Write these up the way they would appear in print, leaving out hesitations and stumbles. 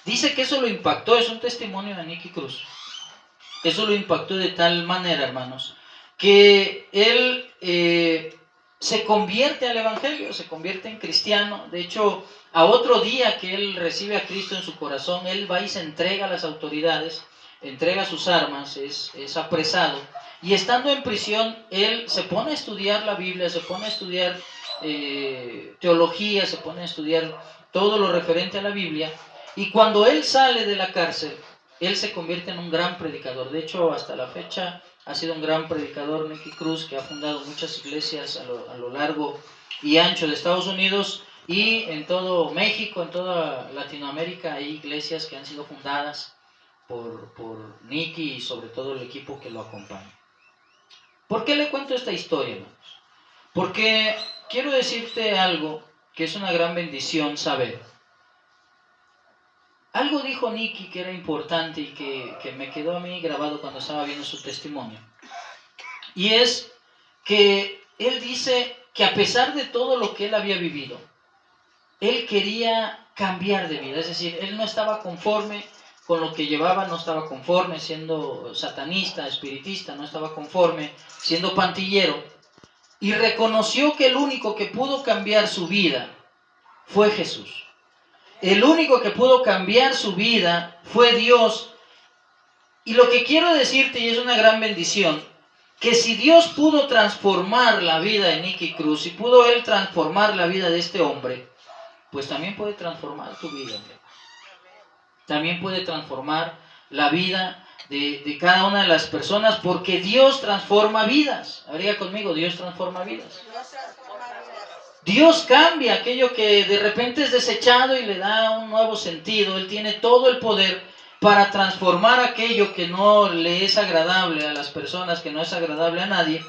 Dice que eso lo impactó, es un testimonio de Nicky Cruz. Eso lo impactó de tal manera, hermanos, que él se convierte al evangelio, se convierte en cristiano. De hecho, a otro día que él recibe a Cristo en su corazón, él va y se entrega a las autoridades, entrega sus armas, es apresado. Y estando en prisión, él se pone a estudiar la Biblia, se pone a estudiar teología, se pone a estudiar todo lo referente a la Biblia. Y cuando él sale de la cárcel, él se convierte en un gran predicador. De hecho, hasta la fecha ha sido un gran predicador, Nicky Cruz, que ha fundado muchas iglesias a lo largo y ancho de Estados Unidos y en todo México, en toda Latinoamérica hay iglesias que han sido fundadas por Nicky y sobre todo el equipo que lo acompaña. ¿Por qué le cuento esta historia, hermanos? Porque quiero decirte algo que es una gran bendición saber. Algo dijo Nicky que era importante y que me quedó a mí grabado cuando estaba viendo su testimonio. Y es que él dice que a pesar de todo lo que él había vivido, él quería cambiar de vida. Es decir, él no estaba conforme con lo que llevaba, no estaba conforme siendo satanista, espiritista, no estaba conforme siendo pantillero. Y reconoció que el único que pudo cambiar su vida fue Jesús. El único que pudo cambiar su vida fue Dios. Y lo que quiero decirte, y es una gran bendición, que si Dios pudo transformar la vida de Nicky Cruz, y pudo Él transformar la vida de este hombre, pues también puede transformar tu vida. También puede transformar la vida de cada una de las personas, porque Dios transforma vidas. Habría conmigo, Dios transforma vidas. Dios cambia aquello que de repente es desechado y le da un nuevo sentido. Él tiene todo el poder para transformar aquello que no le es agradable a las personas, que no es agradable a nadie,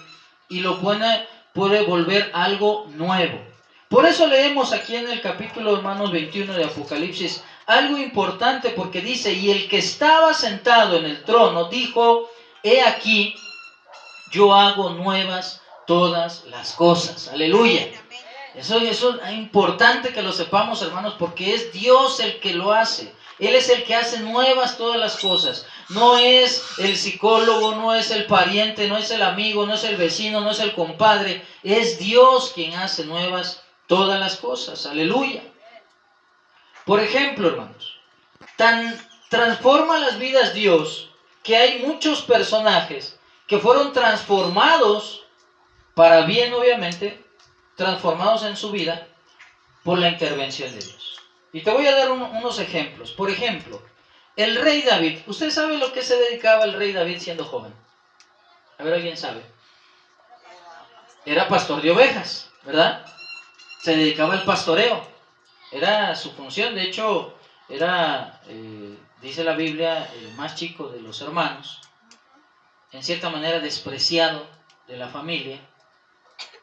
y lo puede volver algo nuevo. Por eso leemos aquí en el capítulo, hermanos, 21 de Apocalipsis, algo importante, porque dice, y el que estaba sentado en el trono dijo, he aquí, yo hago nuevas todas las cosas. Aleluya. Eso es importante que lo sepamos, hermanos, porque es Dios el que lo hace. Él es el que hace nuevas todas las cosas. No es el psicólogo, no es el pariente, no es el amigo, no es el vecino, no es el compadre. Es Dios quien hace nuevas todas las cosas. Aleluya. Por ejemplo, hermanos, tan transforma las vidas Dios que hay muchos personajes que fueron transformados para bien, obviamente, transformados en su vida por la intervención de Dios. Y te voy a dar unos ejemplos. Por ejemplo, el rey David. ¿Usted sabe lo que se dedicaba el rey David siendo joven? A ver, ¿alguien sabe? Era pastor de ovejas, ¿verdad? Se dedicaba al pastoreo. Era su función. De hecho, era, dice la Biblia, el más chico de los hermanos. En cierta manera despreciado de la familia,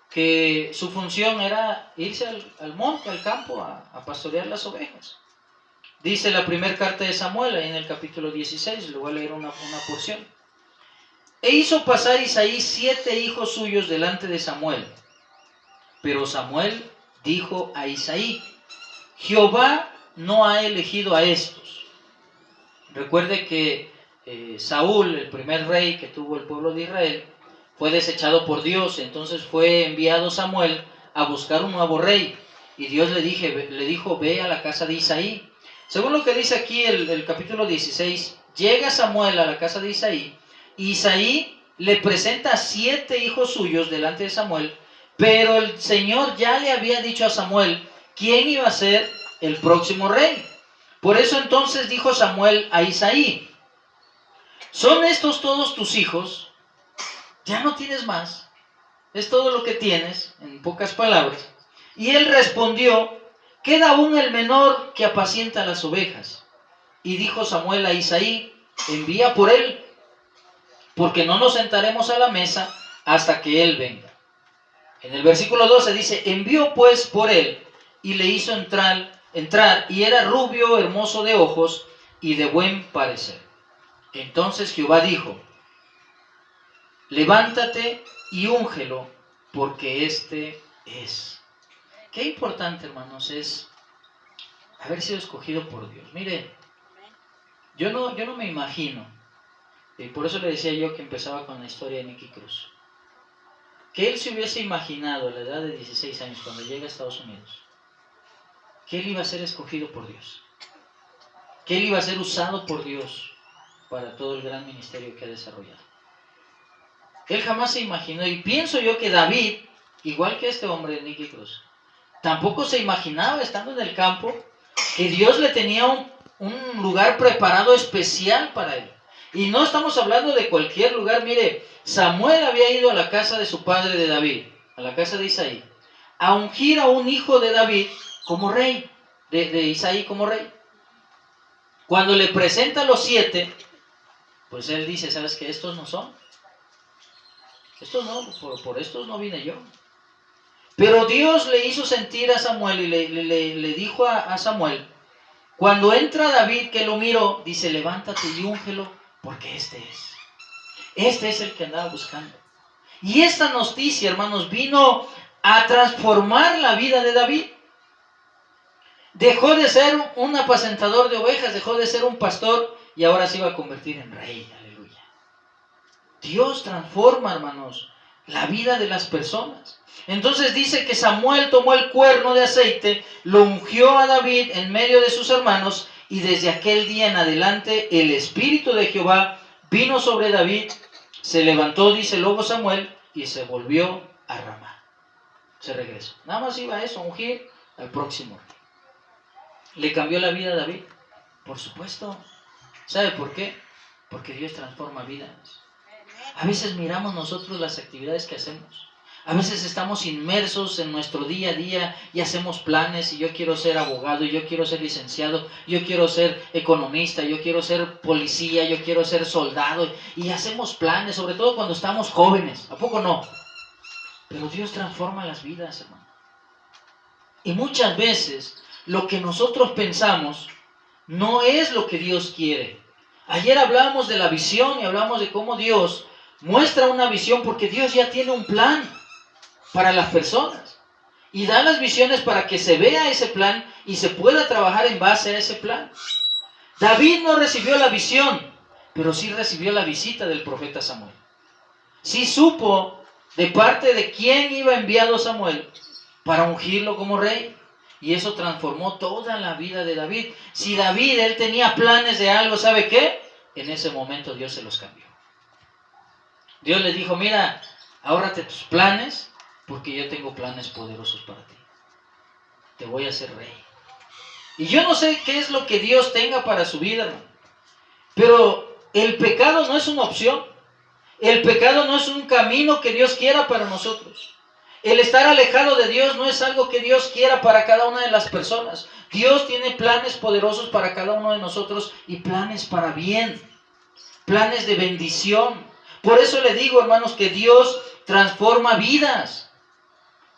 que su función era irse al monte, al campo, a pastorear las ovejas. Dice la primera carta de Samuel, ahí en el capítulo 16, le voy a leer una porción. E hizo pasar Isaí 7 hijos suyos delante de Samuel. Pero Samuel dijo a Isaí, Jehová no ha elegido a estos. Recuerde que Saúl, el primer rey que tuvo el pueblo de Israel, fue desechado por Dios. Entonces fue enviado Samuel a buscar un nuevo rey. Y Dios le dijo, ve a la casa de Isaí. Según lo que dice aquí el capítulo 16, llega Samuel a la casa de Isaí. Y Isaí le presenta a 7 hijos suyos delante de Samuel. Pero el Señor ya le había dicho a Samuel quién iba a ser el próximo rey. Por eso entonces dijo Samuel a Isaí, ¿son estos todos tus hijos? Ya no tienes más. Es todo lo que tienes, en pocas palabras. Y él respondió, queda aún el menor que apacienta las ovejas. Y dijo Samuel a Isaí, envía por él, porque no nos sentaremos a la mesa hasta que él venga. En el versículo 12 dice, envió pues por él, y le hizo entrar, y era rubio, hermoso de ojos, y de buen parecer. Entonces Jehová dijo, levántate y úngelo, porque este es. Qué importante, hermanos, es haber sido escogido por Dios. Mire, Yo no me imagino, y por eso le decía yo que empezaba con la historia de Nicky Cruz, que él se hubiese imaginado a la edad de 16 años, cuando llega a Estados Unidos, que él iba a ser escogido por Dios, que él iba a ser usado por Dios para todo el gran ministerio que ha desarrollado. Él jamás se imaginó, y pienso yo que David, igual que este hombre, Nicky Cruz, tampoco se imaginaba, estando en el campo, que Dios le tenía un lugar preparado especial para él. Y no estamos hablando de cualquier lugar. Mire, Samuel había ido a la casa de su padre de David, a la casa de Isaí, a ungir a un hijo de David como rey, de Isaí como rey. Cuando le presenta a los 7, pues él dice, ¿sabes qué? Estos no son. Estos no, por estos no vine yo. Pero Dios le hizo sentir a Samuel y le dijo a Samuel, cuando entra David, que lo miró, dice, levántate y úngelo, porque este es el que andaba buscando. Y esta noticia, hermanos, vino a transformar la vida de David. Dejó de ser un apacentador de ovejas, dejó de ser un pastor y ahora se iba a convertir en rey. Aleluya. Dios transforma, hermanos, la vida de las personas. Entonces dice que Samuel tomó el cuerno de aceite, lo ungió a David en medio de sus hermanos, y desde aquel día en adelante el Espíritu de Jehová vino sobre David. Se levantó, dice luego Samuel, y se volvió a Ramá. Se regresó. Nada más iba a eso, a ungir al próximo rey. ¿Le cambió la vida a David? Por supuesto. ¿Sabe por qué? Porque Dios transforma vidas. A veces miramos nosotros las actividades que hacemos. A veces estamos inmersos en nuestro día a día y hacemos planes, y yo quiero ser abogado, y yo quiero ser licenciado, yo quiero ser economista, yo quiero ser policía, yo quiero ser soldado, y hacemos planes, sobre todo cuando estamos jóvenes. ¿A poco no? Pero Dios transforma las vidas, hermano. Y muchas veces lo que nosotros pensamos no es lo que Dios quiere. Ayer hablábamos de la visión y hablamos de cómo Dios muestra una visión, porque Dios ya tiene un plan para las personas y da las visiones para que se vea ese plan y se pueda trabajar en base a ese plan. David no recibió la visión, pero sí recibió la visita del profeta Samuel. Sí supo de parte de quién iba enviado Samuel para ungirlo como rey, y eso transformó toda la vida de David. Si David, él tenía planes de algo, ¿sabe qué? En ese momento Dios se los cambió. Dios le dijo, mira, ahórrate tus planes, porque yo tengo planes poderosos para ti. Te voy a hacer rey. Y yo no sé qué es lo que Dios tenga para su vida, hermano, pero el pecado no es una opción. El pecado no es un camino que Dios quiera para nosotros. El estar alejado de Dios no es algo que Dios quiera para cada una de las personas. Dios tiene planes poderosos para cada uno de nosotros, y planes para bien, planes de bendición. Por eso le digo, hermanos, que Dios transforma vidas.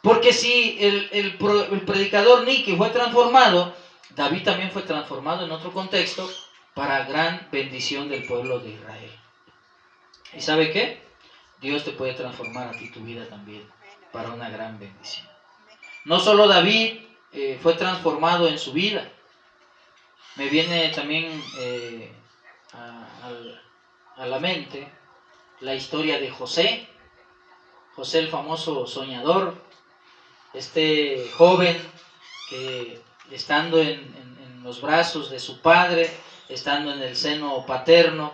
Porque si el predicador Nicky fue transformado, David también fue transformado en otro contexto para gran bendición del pueblo de Israel. ¿Y sabe qué? Dios te puede transformar a ti tu vida también para una gran bendición. No solo David fue transformado en su vida. Me viene también a la mente la historia de José. José, el famoso soñador. Este joven que, estando en los brazos de su padre, estando en el seno paterno,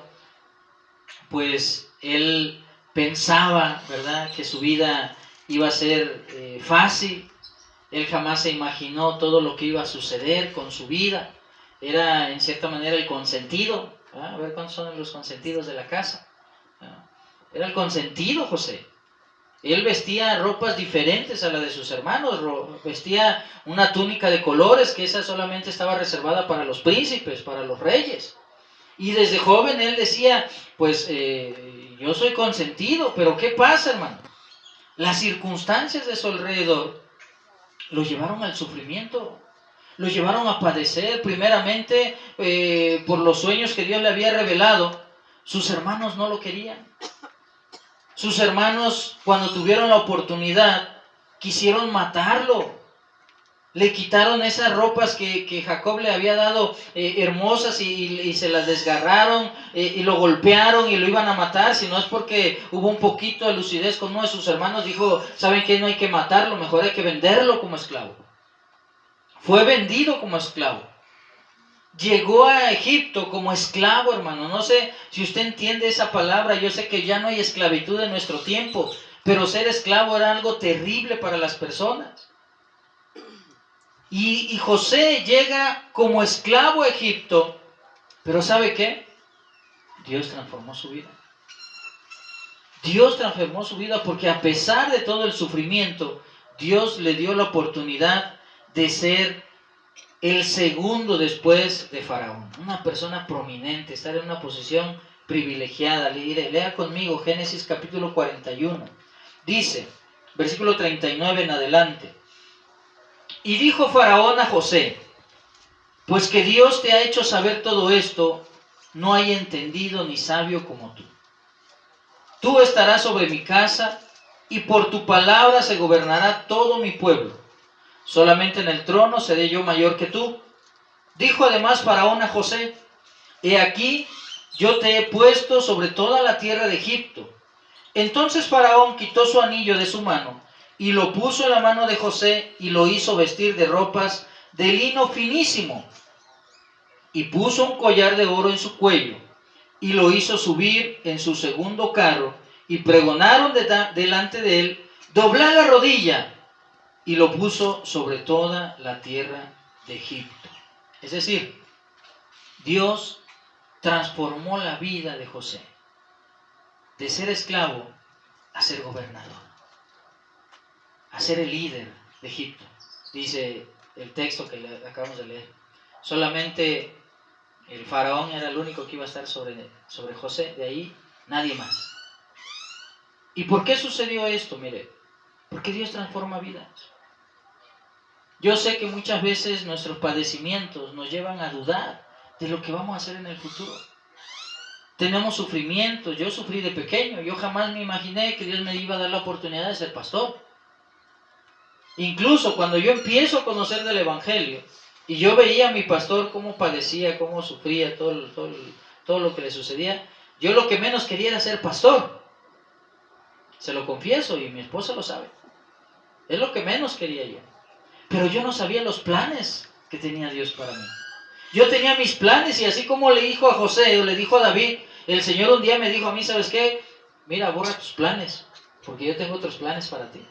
pues él pensaba, ¿verdad?, que su vida iba a ser fácil. Él jamás se imaginó todo lo que iba a suceder con su vida. Era en cierta manera el consentido. A ver cuántos son los consentidos de la casa. Era el consentido José. Él vestía ropas diferentes a las de sus hermanos, vestía una túnica de colores, que esa solamente estaba reservada para los príncipes, para los reyes. Y desde joven él decía, pues yo soy consentido, pero ¿qué pasa, hermano? Las circunstancias de su alrededor lo llevaron al sufrimiento, lo llevaron a padecer. Primeramente, por los sueños que Dios le había revelado, sus hermanos no lo querían. Sus hermanos, cuando tuvieron la oportunidad, quisieron matarlo. Le quitaron esas ropas que Jacob le había dado hermosas y se las desgarraron y lo golpearon y lo iban a matar. Si no es porque hubo un poquito de lucidez con uno de sus hermanos, dijo, ¿saben qué? No hay que matarlo, mejor hay que venderlo como esclavo. Fue vendido como esclavo. Llegó a Egipto como esclavo, hermano. No sé si usted entiende esa palabra. Yo sé que ya no hay esclavitud en nuestro tiempo, pero ser esclavo era algo terrible para las personas. Y José llega como esclavo a Egipto, pero ¿sabe qué? Dios transformó su vida. Dios transformó su vida porque a pesar de todo el sufrimiento, Dios le dio la oportunidad de ser el segundo después de Faraón. Una persona prominente, estar en una posición privilegiada. Lea conmigo Génesis capítulo 41. Dice, versículo 39 en adelante. Y dijo Faraón a José, pues que Dios te ha hecho saber todo esto, no hay entendido ni sabio como tú. Tú estarás sobre mi casa, y por tu palabra se gobernará todo mi pueblo. Solamente en el trono seré yo mayor que tú. Dijo además Faraón a José, he aquí, yo te he puesto sobre toda la tierra de Egipto. Entonces Faraón quitó su anillo de su mano, y lo puso en la mano de José, y lo hizo vestir de ropas de lino finísimo, y puso un collar de oro en su cuello, y lo hizo subir en su segundo carro, y pregonaron delante de él, doblar la rodilla, y lo puso sobre toda la tierra de Egipto. Es decir, Dios transformó la vida de José, de ser esclavo a ser gobernador, a ser el líder de Egipto. Dice el texto que acabamos de leer. Solamente el faraón era el único que iba a estar sobre José, de ahí nadie más. ¿Y por qué sucedió esto? Mire, porque Dios transforma vidas. Yo sé que muchas veces nuestros padecimientos nos llevan a dudar de lo que vamos a hacer en el futuro. Tenemos sufrimientos. Yo sufrí de pequeño. Yo jamás me imaginé que Dios me iba a dar la oportunidad de ser pastor. Incluso cuando yo empiezo a conocer del Evangelio y yo veía a mi pastor cómo padecía, cómo sufría, todo lo que le sucedía, yo lo que menos quería era ser pastor. Se lo confieso y mi esposa lo sabe. Es lo que menos quería yo. Pero yo no sabía los planes que tenía Dios para mí. Yo tenía mis planes y así como le dijo a José o le dijo a David, el Señor un día me dijo a mí, ¿sabes qué? Mira, borra tus planes, porque yo tengo otros planes para ti.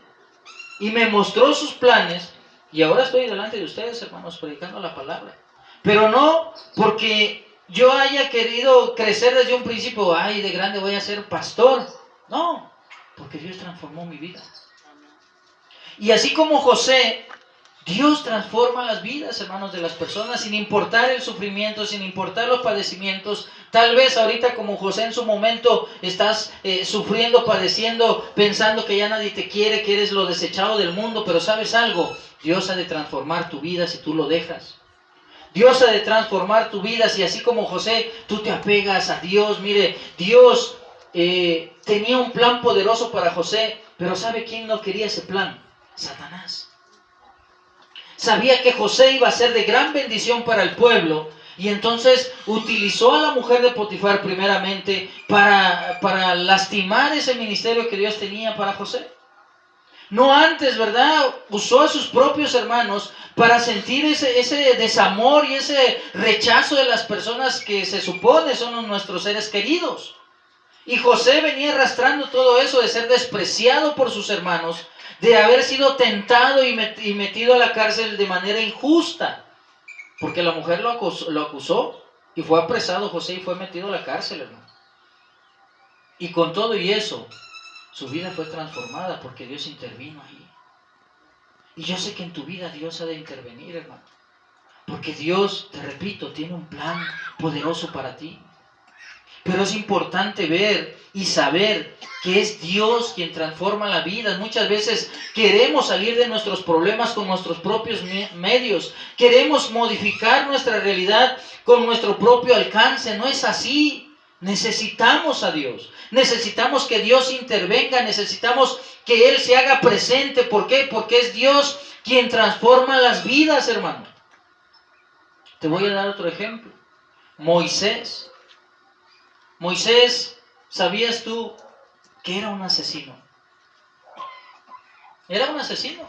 Y me mostró sus planes y ahora estoy delante de ustedes, hermanos, predicando la palabra. Pero no porque yo haya querido crecer desde un principio, ay, de grande voy a ser pastor. No, porque Dios transformó mi vida. Y así como José, Dios transforma las vidas, hermanos, de las personas, sin importar el sufrimiento, sin importar los padecimientos. Tal vez ahorita como José en su momento estás sufriendo, padeciendo, pensando que ya nadie te quiere, que eres lo desechado del mundo, pero ¿sabes algo? Dios ha de transformar tu vida si tú lo dejas. Dios ha de transformar tu vida si así como José tú te apegas a Dios. Mire, Dios tenía un plan poderoso para José, pero ¿sabe quién no quería ese plan? Satanás. Sabía que José iba a ser de gran bendición para el pueblo y entonces utilizó a la mujer de Potifar primeramente para lastimar ese ministerio que Dios tenía para José. No antes, ¿verdad? Usó a sus propios hermanos para sentir ese desamor y ese rechazo de las personas que se supone son nuestros seres queridos. Y José venía arrastrando todo eso de ser despreciado por sus hermanos, de haber sido tentado y metido a la cárcel de manera injusta, porque la mujer lo acusó y fue apresado José y fue metido a la cárcel, hermano. Y con todo y eso, su vida fue transformada porque Dios intervino ahí. Y yo sé que en tu vida Dios ha de intervenir, hermano, porque Dios, te repito, tiene un plan poderoso para ti. Pero es importante ver y saber que es Dios quien transforma la vida. Muchas veces queremos salir de nuestros problemas con nuestros propios medios. Queremos modificar nuestra realidad con nuestro propio alcance. No es así. Necesitamos a Dios. Necesitamos que Dios intervenga. Necesitamos que Él se haga presente. ¿Por qué? Porque es Dios quien transforma las vidas, hermano. Te voy a dar otro ejemplo. Moisés. Moisés, ¿sabías tú que era un asesino? Era un asesino.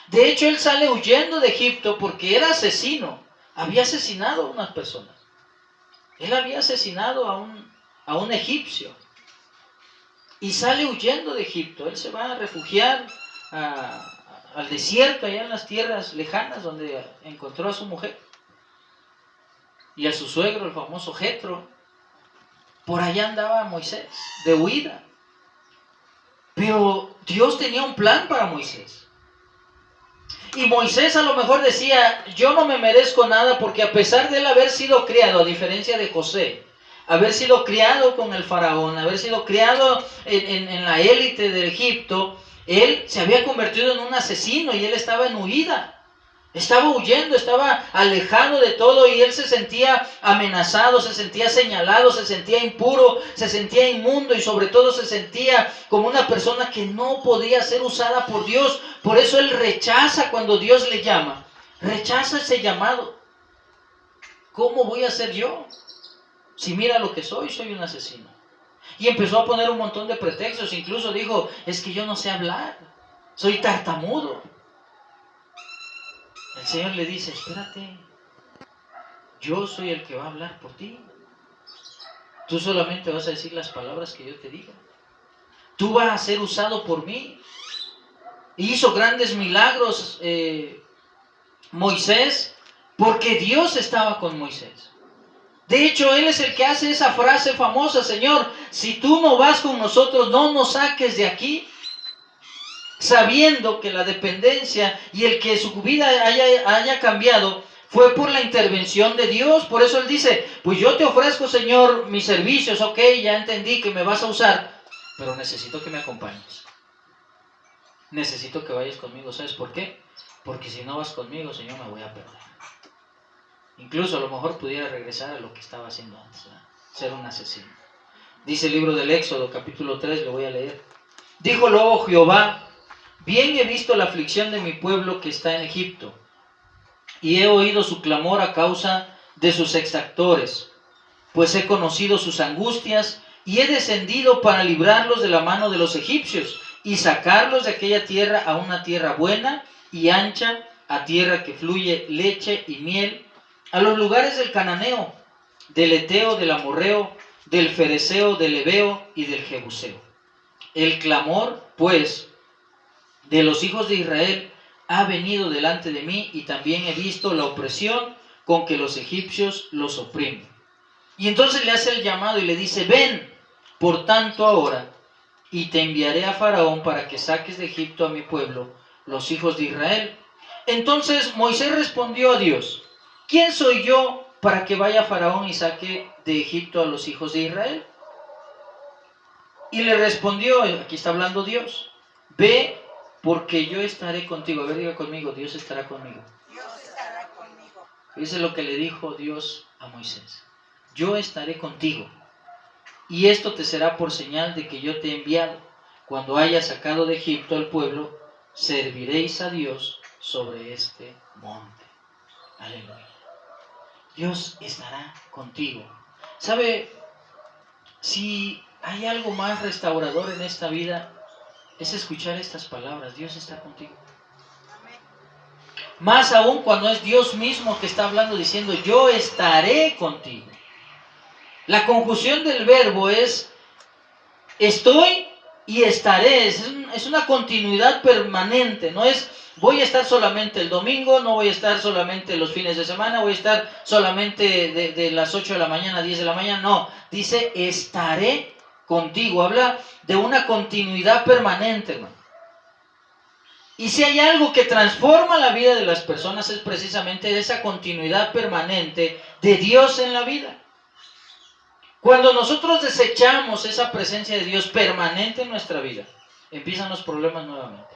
De hecho, él sale huyendo de Egipto porque era asesino. Había asesinado a unas personas. Él había asesinado a un egipcio. Y sale huyendo de Egipto. Él se va a refugiar al desierto, allá en las tierras lejanas, donde encontró a su mujer y a su suegro, el famoso Jetro. Por allá andaba Moisés, de huida. Pero Dios tenía un plan para Moisés. Y Moisés a lo mejor decía, yo no me merezco nada, porque a pesar de él haber sido criado, a diferencia de José, haber sido criado con el faraón, haber sido criado en la élite de Egipto, él se había convertido en un asesino y él estaba en huida. Estaba huyendo, estaba alejado de todo y él se sentía amenazado, se sentía señalado, se sentía impuro, se sentía inmundo y sobre todo se sentía como una persona que no podía ser usada por Dios. Por eso él rechaza cuando Dios le llama, rechaza ese llamado. ¿Cómo voy a ser yo? Si mira lo que soy un asesino. Y empezó a poner un montón de pretextos, incluso dijo, es que yo no sé hablar, soy tartamudo. El Señor le dice, espérate, yo soy el que va a hablar por ti. Tú solamente vas a decir las palabras que yo te diga. Tú vas a ser usado por mí. Y hizo grandes milagros Moisés, porque Dios estaba con Moisés. De hecho, él es el que hace esa frase famosa, Señor, si tú no vas con nosotros, no nos saques de aquí. Sabiendo que la dependencia y el que su vida haya cambiado fue por la intervención de Dios. Por eso él dice, pues yo te ofrezco, Señor, mis servicios, ok, ya entendí que me vas a usar, pero necesito que me acompañes. Necesito que vayas conmigo. ¿Sabes por qué? Porque si no vas conmigo, Señor, me voy a perder. Incluso a lo mejor pudiera regresar a lo que estaba haciendo antes, ¿verdad? Ser un asesino. Dice el libro del Éxodo, capítulo 3, lo voy a leer. Dijo luego Jehová, bien he visto la aflicción de mi pueblo que está en Egipto, y he oído su clamor a causa de sus exactores, pues he conocido sus angustias, y he descendido para librarlos de la mano de los egipcios, y sacarlos de aquella tierra a una tierra buena y ancha, a tierra que fluye leche y miel, a los lugares del cananeo, del eteo, del amorreo, del fereceo, del heveo y del jebuseo. El clamor, pues, de los hijos de Israel ha venido delante de mí, y también he visto la opresión con que los egipcios los oprimen. Y entonces le hace el llamado y le dice, ven, por tanto ahora, y te enviaré a Faraón para que saques de Egipto a mi pueblo, los hijos de Israel. Entonces Moisés respondió a Dios, ¿quién soy yo para que vaya Faraón y saque de Egipto a los hijos de Israel? Y le respondió, aquí está hablando Dios, ve, porque yo estaré contigo. A ver, diga conmigo, Dios estará conmigo. Dios estará conmigo. Dice lo que le dijo Dios a Moisés. Yo estaré contigo, y esto te será por señal de que yo te he enviado. Cuando hayas sacado de Egipto al pueblo, serviréis a Dios sobre este monte. Aleluya. Dios estará contigo. ¿Sabe? Si hay algo más restaurador en esta vida, es escuchar estas palabras. Dios está contigo. Amén. Más aún cuando es Dios mismo que está hablando diciendo, yo estaré contigo. La conjunción del verbo es estoy y estaré. Es una continuidad permanente. No es voy a estar solamente el domingo, no voy a estar solamente los fines de semana, voy a estar solamente de las 8 de la mañana a 10 de la mañana. No, dice estaré contigo. Habla de una continuidad permanente, hermano. Y si hay algo que transforma la vida de las personas es precisamente esa continuidad permanente de Dios en la vida. Cuando nosotros desechamos esa presencia de Dios permanente en nuestra vida, empiezan los problemas nuevamente.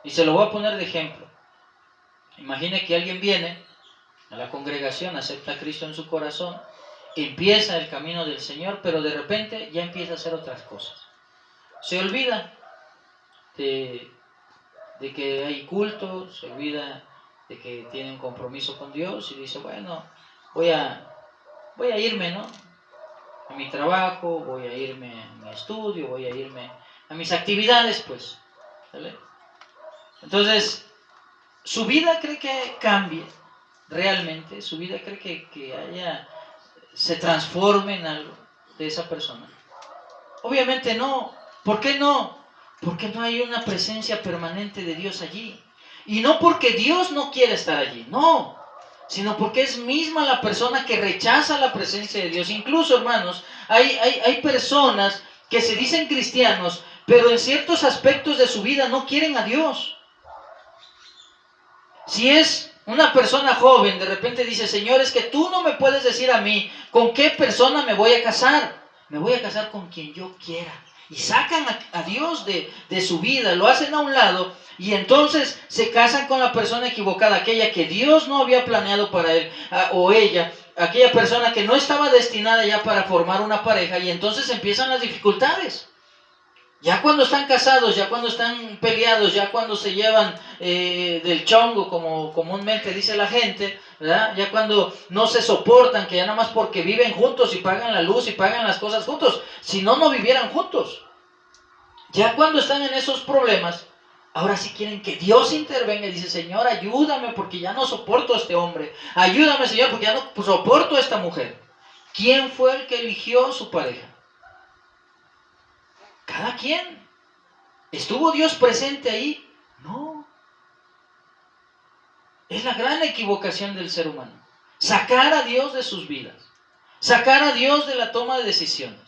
Y se lo voy a poner de ejemplo. Imagine que alguien viene a la congregación, acepta a Cristo en su corazón, empieza el camino del Señor, pero de repente ya empieza a hacer otras cosas. Se olvida de de que hay culto, se olvida de que tiene un compromiso con Dios y dice, bueno, voy a irme, ¿no? A mi trabajo, voy a irme a mi estudio, voy a irme a mis actividades, pues. ¿Vale? Entonces, su vida cree que cambie realmente, su vida cree que se transforme en algo de esa persona. Obviamente no. ¿Por qué no? Porque no hay una presencia permanente de Dios allí. Y no porque Dios no quiera estar allí, no, sino porque es misma la persona que rechaza la presencia de Dios. Incluso, hermanos, hay personas que se dicen cristianos, pero en ciertos aspectos de su vida no quieren a Dios. Si es una persona joven, de repente dice, Señor, es que tú no me puedes decir a mí con qué persona me voy a casar. Me voy a casar con quien yo quiera. Y sacan a Dios de su vida, lo hacen a un lado y entonces se casan con la persona equivocada, aquella que Dios no había planeado para él o ella, aquella persona que no estaba destinada ya para formar una pareja, y entonces empiezan las dificultades. Ya cuando están casados, ya cuando están peleados, ya cuando se llevan del chongo, como comúnmente dice la gente, ¿verdad? Ya cuando no se soportan, que ya nada más porque viven juntos y pagan la luz y pagan las cosas juntos, si no, no vivieran juntos. Ya cuando están en esos problemas, ahora sí quieren que Dios intervenga y dice, Señor, ayúdame porque ya no soporto a este hombre. Ayúdame, Señor, porque ya no soporto a esta mujer. ¿Quién fue el que eligió su pareja? Cada quien. ¿Estuvo Dios presente ahí? No. Es la gran equivocación del ser humano. Sacar a Dios de sus vidas. Sacar a Dios de la toma de decisiones.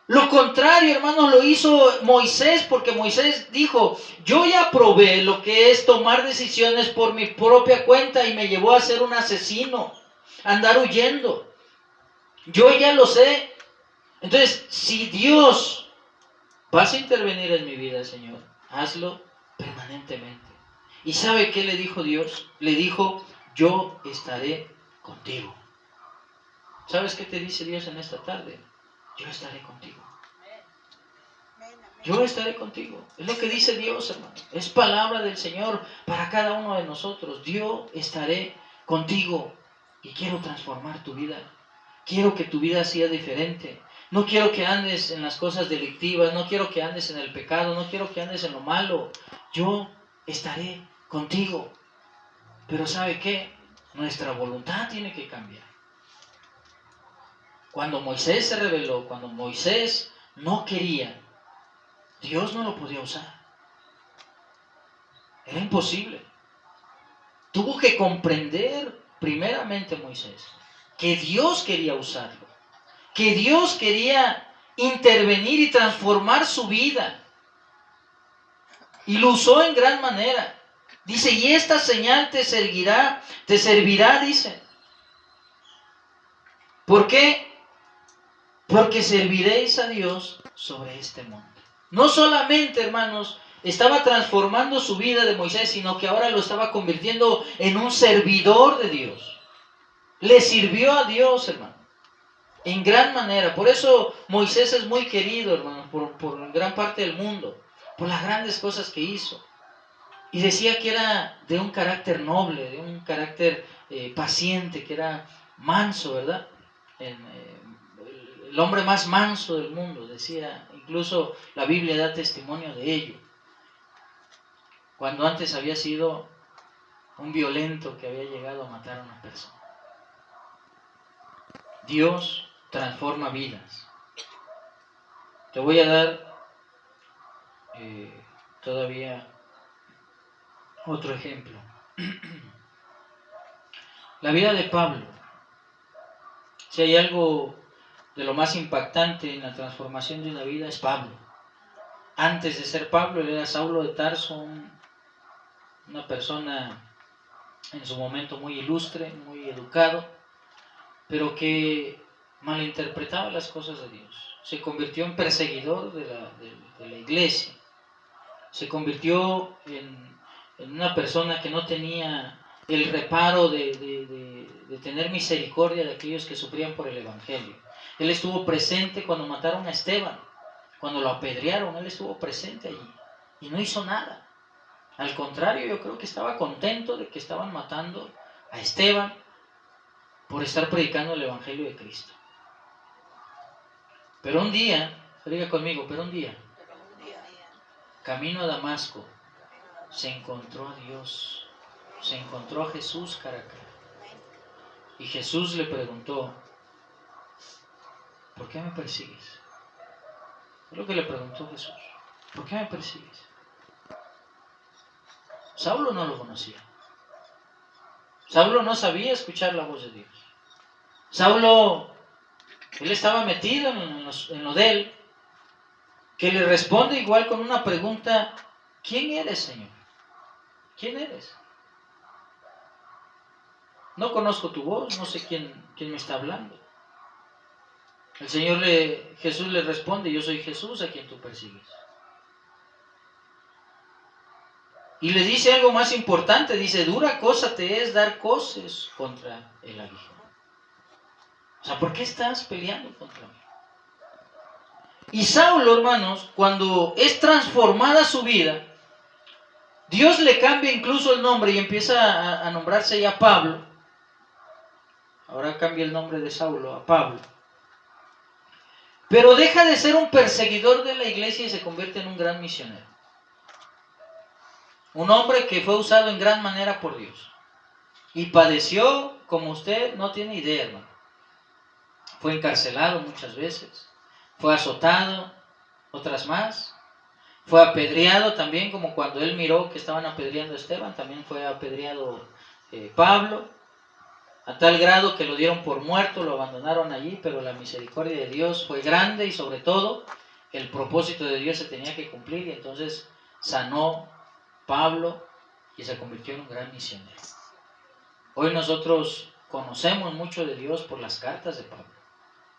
Lo contrario, hermanos, lo hizo Moisés, porque Moisés dijo, yo ya probé lo que es tomar decisiones por mi propia cuenta y me llevó a ser un asesino, a andar huyendo. Yo ya lo sé. Entonces, si Dios vas a intervenir en mi vida, Señor, hazlo permanentemente. ¿Y sabe qué le dijo Dios? Le dijo, yo estaré contigo. ¿Sabes qué te dice Dios en esta tarde? Yo estaré contigo. Yo estaré contigo. Es lo que dice Dios, hermano. Es palabra del Señor para cada uno de nosotros. Yo estaré contigo y quiero transformar tu vida. Quiero que tu vida sea diferente. No quiero que andes en las cosas delictivas, no quiero que andes en el pecado, no quiero que andes en lo malo. Yo estaré contigo. Pero ¿sabe qué? Nuestra voluntad tiene que cambiar. Cuando Moisés se rebeló, cuando Moisés no quería, Dios no lo podía usar. Era imposible. Tuvo que comprender primeramente Moisés que Dios quería usarlo, que Dios quería intervenir y transformar su vida. Y lo usó en gran manera. Dice, y esta señal te servirá, dice. ¿Por qué? Porque serviréis a Dios sobre este monte. No solamente, hermanos, estaba transformando su vida de Moisés, sino que ahora lo estaba convirtiendo en un servidor de Dios. Le sirvió a Dios, hermano, en gran manera. Por eso Moisés es muy querido, hermano, por gran parte del mundo, por las grandes cosas que hizo. Y decía que era de un carácter noble, de un carácter paciente, que era manso, ¿verdad? El hombre más manso del mundo, decía, incluso la Biblia da testimonio de ello. Cuando antes había sido un violento que había llegado a matar a una persona. Dios transforma vidas. Te voy a dar todavía otro ejemplo. La vida de Pablo. Si hay algo de lo más impactante en la transformación de una vida, es Pablo. Antes de ser Pablo, él era Saulo de Tarso, una persona en su momento muy ilustre, muy educado, pero que malinterpretaba las cosas de Dios. Se convirtió en perseguidor de la iglesia. Se convirtió en una persona que no tenía el reparo de tener misericordia de aquellos que sufrían por el Evangelio. Él estuvo presente cuando mataron a Esteban, cuando lo apedrearon, él estuvo presente allí y no hizo nada. Al contrario, yo creo que estaba contento de que estaban matando a Esteban por estar predicando el Evangelio de Cristo. Pero un día, diga conmigo, pero un día, camino a Damasco, se encontró a Dios, se encontró a Jesús cara a cara. Y Jesús le preguntó, ¿por qué me persigues? Es lo que le preguntó Jesús. ¿Por qué me persigues? Saulo no lo conocía. Saulo no sabía escuchar la voz de Dios. Saulo, él estaba metido en lo de él, que le responde igual con una pregunta, ¿quién eres, Señor? ¿Quién eres? No conozco tu voz, no sé quién me está hablando. Jesús le responde, yo soy Jesús a quien tú persigues. Y le dice algo más importante, dice, dura cosa te es dar coces contra el aguijón. O sea, ¿por qué estás peleando contra mí? Y Saulo, hermanos, cuando es transformada su vida, Dios le cambia incluso el nombre y empieza a nombrarse ya Pablo. Ahora cambia el nombre de Saulo a Pablo. Pero deja de ser un perseguidor de la iglesia y se convierte en un gran misionero. Un hombre que fue usado en gran manera por Dios. Y padeció como usted no tiene idea, hermano. Fue encarcelado muchas veces. Fue azotado, otras más. Fue apedreado también, como cuando él miró que estaban apedreando a Esteban, también fue apedreado Pablo. A tal grado que lo dieron por muerto, lo abandonaron allí, pero la misericordia de Dios fue grande y sobre todo el propósito de Dios se tenía que cumplir y entonces sanó Pablo y se convirtió en un gran misionero. Hoy nosotros conocemos mucho de Dios por las cartas de Pablo.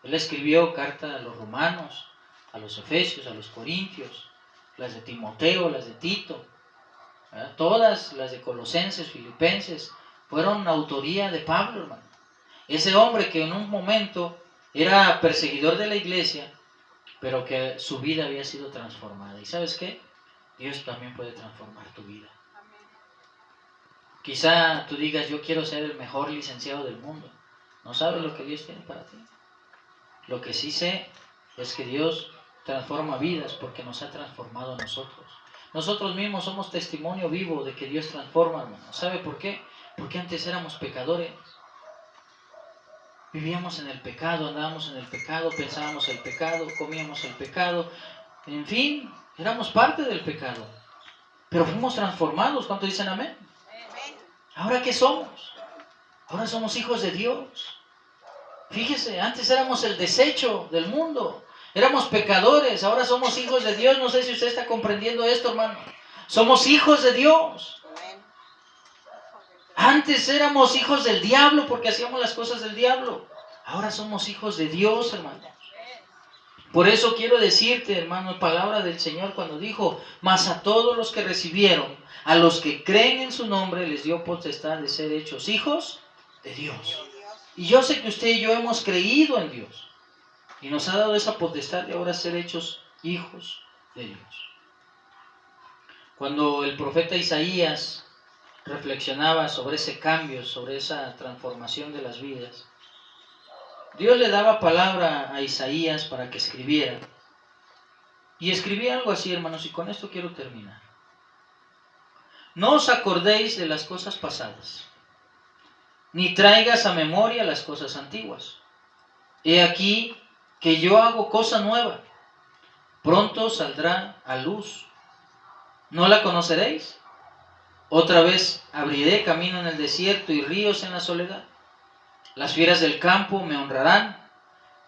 Él escribió cartas a los romanos, a los efesios, a los corintios, las de Timoteo, las de Tito, ¿verdad? Todas las de Colosenses, Filipenses, fueron autoría de Pablo, hermano. Ese hombre que en un momento era perseguidor de la iglesia, pero que su vida había sido transformada. ¿Y sabes qué? Dios también puede transformar tu vida. Quizá tú digas, yo quiero ser el mejor licenciado del mundo. No sabes lo que Dios tiene para ti. Lo que sí sé es que Dios transforma vidas porque nos ha transformado a nosotros. Nosotros mismos somos testimonio vivo de que Dios transforma, hermano. ¿Sabe por qué? Porque antes éramos pecadores. Vivíamos en el pecado, andábamos en el pecado, pensábamos el pecado, comíamos el pecado. En fin, éramos parte del pecado. Pero fuimos transformados. ¿Cuántos dicen amén? ¿Ahora qué somos? Ahora somos hijos de Dios. Fíjese, antes éramos el desecho del mundo. Éramos pecadores, ahora somos hijos de Dios. No sé si usted está comprendiendo esto, hermano. Somos hijos de Dios. Antes éramos hijos del diablo porque hacíamos las cosas del diablo. Ahora somos hijos de Dios, hermano. Por eso quiero decirte, hermano, palabra del Señor cuando dijo, mas a todos los que recibieron, a los que creen en su nombre, les dio potestad de ser hechos hijos de Dios. Y yo sé que usted y yo hemos creído en Dios. Y nos ha dado esa potestad de ahora ser hechos hijos de Dios. Cuando el profeta Isaías reflexionaba sobre ese cambio, sobre esa transformación de las vidas, Dios le daba palabra a Isaías para que escribiera. Y escribía algo así, hermanos, y con esto quiero terminar. No os acordéis de las cosas pasadas, ni traigas a memoria las cosas antiguas. He aquí que yo hago cosa nueva, pronto saldrá a luz. ¿No la conoceréis? Otra vez abriré camino en el desierto y ríos en la soledad. Las fieras del campo me honrarán,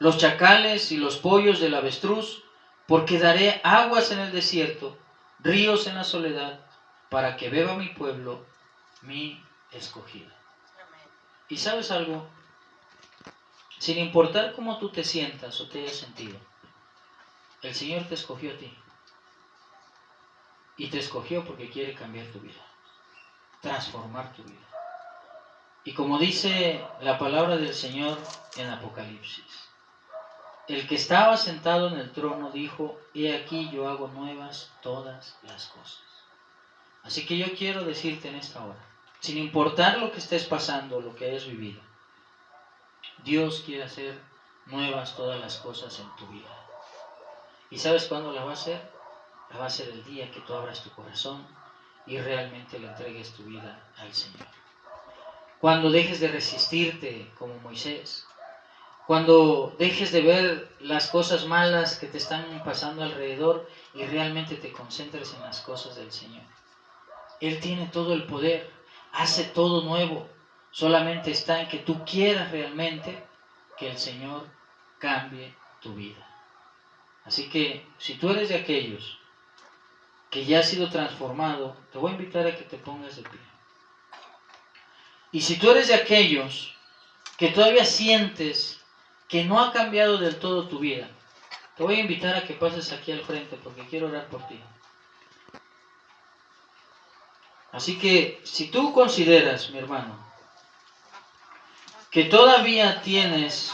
los chacales y los pollos del avestruz, porque daré aguas en el desierto, ríos en la soledad, para que beba mi pueblo, mi escogido. ¿Y sabes algo? Sin importar cómo tú te sientas o te hayas sentido, el Señor te escogió a ti. Y te escogió porque quiere cambiar tu vida, transformar tu vida. Y como dice la palabra del Señor en Apocalipsis, el que estaba sentado en el trono dijo, he aquí yo hago nuevas todas las cosas. Así que yo quiero decirte en esta hora, sin importar lo que estés pasando, lo que hayas vivido, Dios quiere hacer nuevas todas las cosas en tu vida. ¿Y sabes cuándo la va a hacer? La va a hacer el día que tú abras tu corazón y realmente le entregues tu vida al Señor. Cuando dejes de resistirte como Moisés, cuando dejes de ver las cosas malas que te están pasando alrededor y realmente te concentres en las cosas del Señor. Él tiene todo el poder, hace todo nuevo, solamente está en que tú quieras realmente que el Señor cambie tu vida. Así que si tú eres de aquellos que ya has sido transformado, te voy a invitar a que te pongas de pie. Y si tú eres de aquellos que todavía sientes que no ha cambiado del todo tu vida, te voy a invitar a que pases aquí al frente porque quiero orar por ti. Así que si tú consideras, mi hermano, que todavía tienes